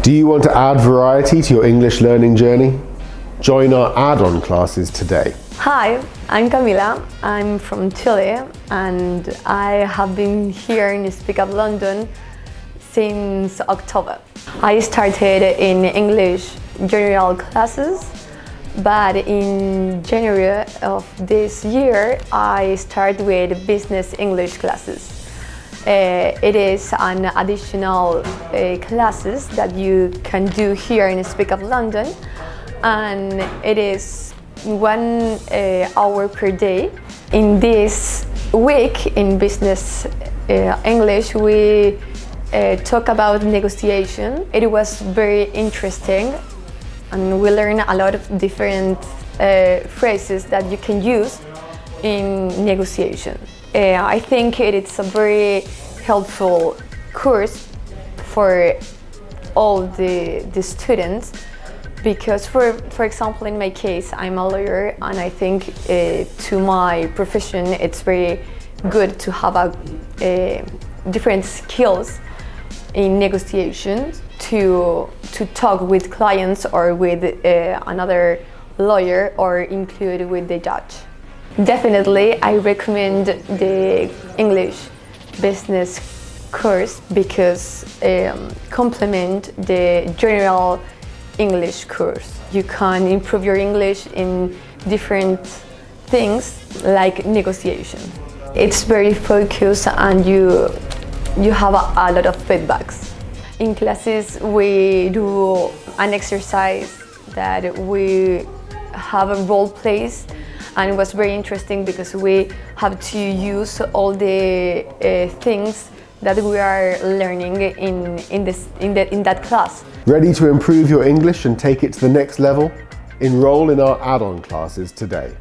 Do you want to add variety to your English learning journey? Join our add-on classes today. Hi, I'm Camila. I'm from Chile and I have been here in Speak Up London since October. I started in English general classes, but in January of this year I started with business English classes. It is an additional classes that you can do here in Speak Up London, and it is 1 hour per day. In this week in business English we talk about negotiation. It was very interesting and we learned a lot of different phrases that you can use in negotiation. I think it is a very helpful course for all the students, because for example in my case I'm a lawyer, and I think to my profession it's very good to have a different skills in negotiations to talk with clients or with another lawyer or include with the judge. Definitely I recommend the English business course because complement the general English course. You can improve your English in different things like negotiation. It's very focused and you have a lot of feedbacks. In classes we do an exercise that we have a role plays, and it was very interesting because we have to use all the things that we are learning in that class. Ready to improve your English and take it to the next level? Enroll in our add-on classes today.